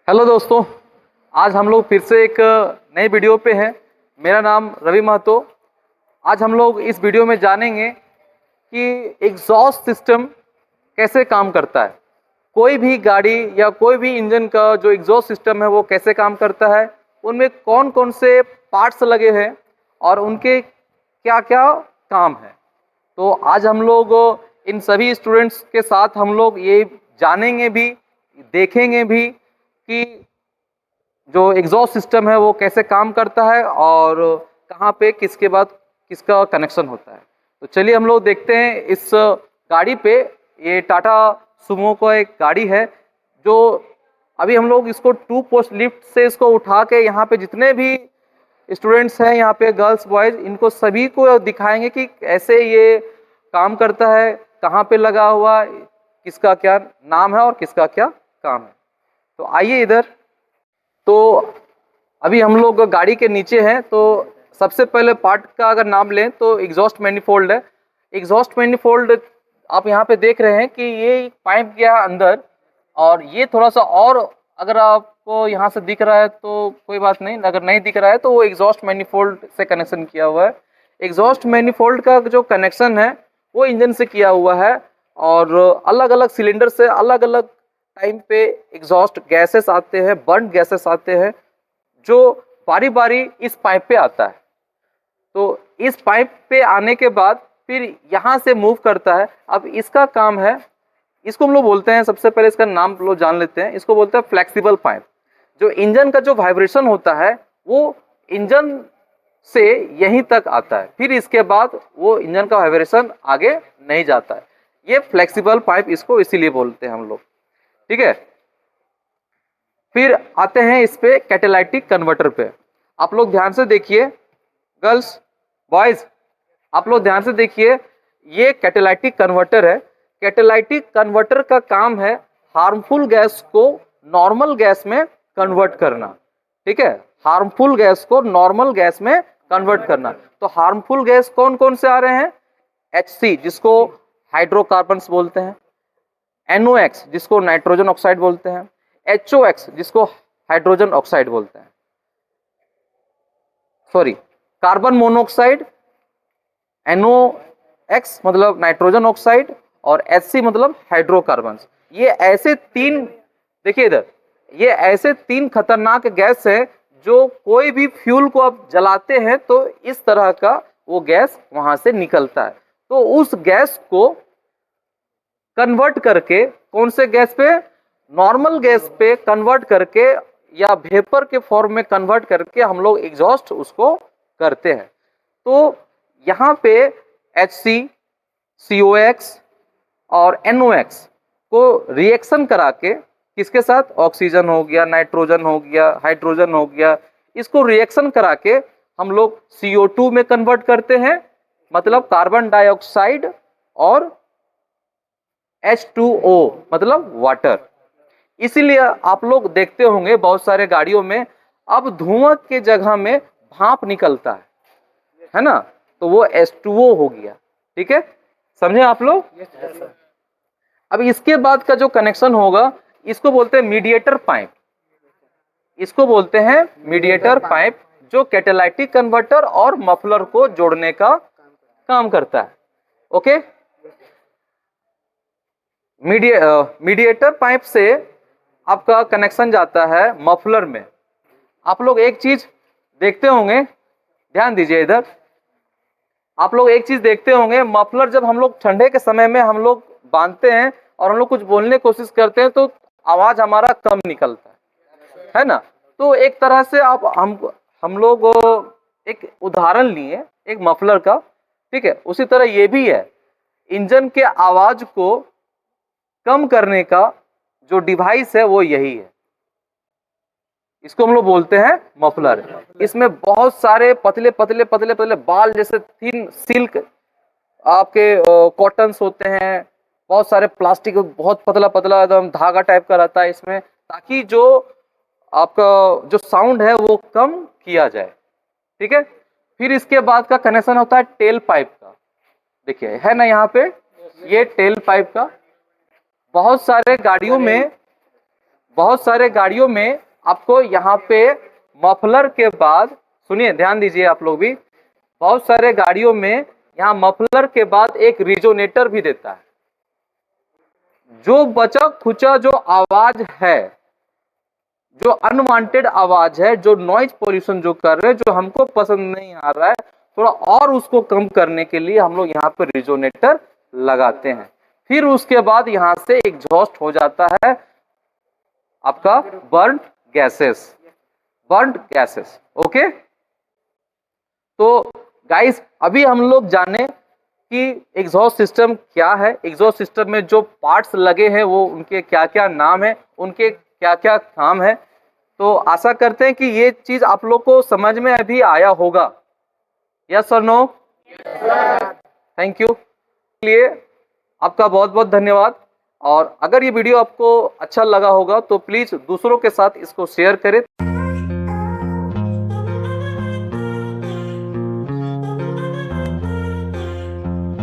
Hello दोस्तों, आज हम लोग फिर से एक नई वीडियो पे हैं। मेरा नाम रवि महतो। आज हम लोग इस वीडियो में जानेंगे कि एग्जॉस्ट सिस्टम कैसे काम करता है। कोई भी गाड़ी या कोई भी इंजन का जो एग्जॉस्ट सिस्टम है वो कैसे काम करता है, उनमें कौन कौन से पार्ट्स लगे हैं और उनके क्या क्या काम है। तो आज हम लोग इन सभी स्टूडेंट्स के साथ हम लोग ये जानेंगे भी, देखेंगे भी कि जो एग्जॉस्ट सिस्टम है वो कैसे काम करता है और कहाँ पे किसके बाद किसका कनेक्शन होता है। तो चलिए हम लोग देखते हैं इस गाड़ी पे। ये टाटा सुमो का एक गाड़ी है जो अभी हम लोग इसको 2 पोस्ट लिफ्ट से इसको उठा के यहाँ पे जितने भी स्टूडेंट्स हैं, यहाँ पे गर्ल्स बॉयज, इनको सभी को दिखाएंगे कि कैसे ये काम करता है, कहाँ पे लगा हुआ, किसका क्या नाम है और किसका क्या काम है। तो आइए इधर। तो अभी हम लोग गाड़ी के नीचे हैं। तो सबसे पहले पार्ट का अगर नाम लें तो एग्जॉस्ट मैनिफोल्ड है। एग्जॉस्ट मैनिफोल्ड आप यहाँ पे देख रहे हैं कि ये पाइप गया अंदर, और ये थोड़ा सा और अगर आपको यहाँ से दिख रहा है तो कोई बात नहीं, अगर नहीं दिख रहा है तो वो एग्जॉस्ट मैनिफोल्ड से कनेक्शन किया हुआ है। एग्जॉस्ट मैनिफोल्ड का जो कनेक्शन है वो इंजन से किया हुआ है, और अलग अलग सिलेंडर से अलग अलग टाइम पे एग्जॉस्ट गैसेस आते हैं, बर्न गैसेस आते हैं, जो बारी बारी इस पाइप पे आता है। तो इस पाइप पे आने के बाद फिर यहाँ से मूव करता है। अब इसका काम है, इसको हम लोग बोलते हैं, सबसे पहले इसका नाम लोग जान लेते हैं, इसको बोलते हैं फ्लेक्सिबल पाइप। जो इंजन का जो वाइब्रेशन होता है वो इंजन से यहीं तक आता है, फिर इसके बाद वो इंजन का वाइब्रेशन आगे नहीं जाता है। ये फ्लेक्सिबल पाइप इसको इसीलिए बोलते हैं हम लोग, ठीक है। फिर आते हैं इस पे कैटालाइटिक कन्वर्टर पे। आप लोग ध्यान से देखिए, गर्ल्स बॉयज आप लोग ध्यान से देखिए, ये कैटालाइटिक कन्वर्टर है। कैटालाइटिक कन्वर्टर का काम है हार्मफुल गैस को नॉर्मल गैस में कन्वर्ट करना, ठीक है। हार्मफुल गैस को नॉर्मल गैस में कन्वर्ट करना। तो हार्मफुल गैस कौन कौन से आ रहे हैं? HC जिसको हाइड्रोकार्बन्स बोलते हैं, NOx जिसको नाइट्रोजन ऑक्साइड बोलते हैं, HOX जिसको हाइड्रोजन ऑक्साइड बोलते हैं, सॉरी कार्बन मोनोऑक्साइड, NOx मतलब नाइट्रोजन ऑक्साइड, और HC मतलब हाइड्रोकार्बन्स। ये ऐसे तीन, देखिए इधर, ये ऐसे तीन खतरनाक गैस है जो कोई भी फ्यूल को आप जलाते हैं तो इस तरह का वो गैस वहां से निकलता है। तो उस गैस को कन्वर्ट करके कौन से गैस पे? नॉर्मल गैस पे कन्वर्ट करके या वेपर के फॉर्म में कन्वर्ट करके हम लोग एग्जॉस्ट उसको करते हैं। तो यहाँ पे HC, COX और NOx को रिएक्शन करा के, किसके साथ? ऑक्सीजन हो गया, नाइट्रोजन हो गया, हाइड्रोजन हो गया, इसको रिएक्शन करा के हम लोग CO2 में कन्वर्ट करते हैं, मतलब कार्बन डाइऑक्साइड, और H2O मतलब वाटर। इसीलिए आप लोग देखते होंगे बहुत सारे गाड़ियों में अब धुआं के जगह में भाप निकलता है ना, तो वो H2O हो गया, ठीक है, समझे आप लोग? अब इसके बाद का जो कनेक्शन होगा इसको बोलते हैं मीडिएटर पाइप। इसको बोलते हैं मीडिएटर पाइप, जो कैटालाइटिक कन्वर्टर और मफलर को जोड़ने का काम करता है। ओके, मीडिएटर पाइप से आपका कनेक्शन जाता है मफलर में। आप लोग एक चीज देखते होंगे, ध्यान दीजिए इधर, आप लोग एक चीज देखते होंगे, मफलर जब हम लोग ठंडे के समय में हम लोग बांधते हैं और हम लोग कुछ बोलने की कोशिश करते हैं तो आवाज हमारा कम निकलता है ना। तो एक तरह से आप हम लोग एक उदाहरण लिए एक मफलर का, ठीक है। उसी तरह ये भी है, इंजन के आवाज को कम करने का जो डिवाइस है वो यही है, इसको हम लोग बोलते हैं मफलर। इसमें बहुत सारे पतले पतले पतले पतले बाल जैसे थिन सिल्क आपके कॉटन्स होते हैं, बहुत सारे प्लास्टिक, बहुत पतला पतला एकदम धागा टाइप का रहता है इसमें, ताकि जो आपका जो साउंड है वो कम किया जाए, ठीक है। फिर इसके बाद का कनेक्शन होता है टेल पाइप का। देखिए है ना यहाँ पे, ये टेल पाइप का बहुत सारे गाड़ियों में बहुत सारे गाड़ियों में आपको यहाँ पे मफलर के बाद, सुनिए ध्यान दीजिए आप लोग भी, बहुत सारे गाड़ियों में यहाँ मफलर के बाद एक रिजोनेटर भी देता है। जो बचा खुचा जो आवाज है, जो अनवांटेड आवाज है, जो नॉइज पोल्यूशन जो कर रहे हैं, जो हमको पसंद नहीं आ रहा है, थोड़ा और उसको कम करने के लिए हम लोग यहाँ पे रिजोनेटर लगाते हैं। फिर उसके बाद यहाँ से एग्जॉस्ट हो जाता है आपका बर्न गैसेस, ओके। तो गाइस अभी हम लोग जाने कि एग्जॉस्ट सिस्टम क्या है, एग्जॉस्ट सिस्टम में जो पार्ट्स लगे हैं वो उनके क्या क्या नाम है, उनके क्या क्या काम है। तो आशा करते हैं कि ये चीज आप लोग को समझ में अभी आया होगा। यस और नो? Thank you. लिए आपका बहुत बहुत धन्यवाद। और अगर ये वीडियो आपको अच्छा लगा होगा तो प्लीज दूसरों के साथ इसको शेयर करें।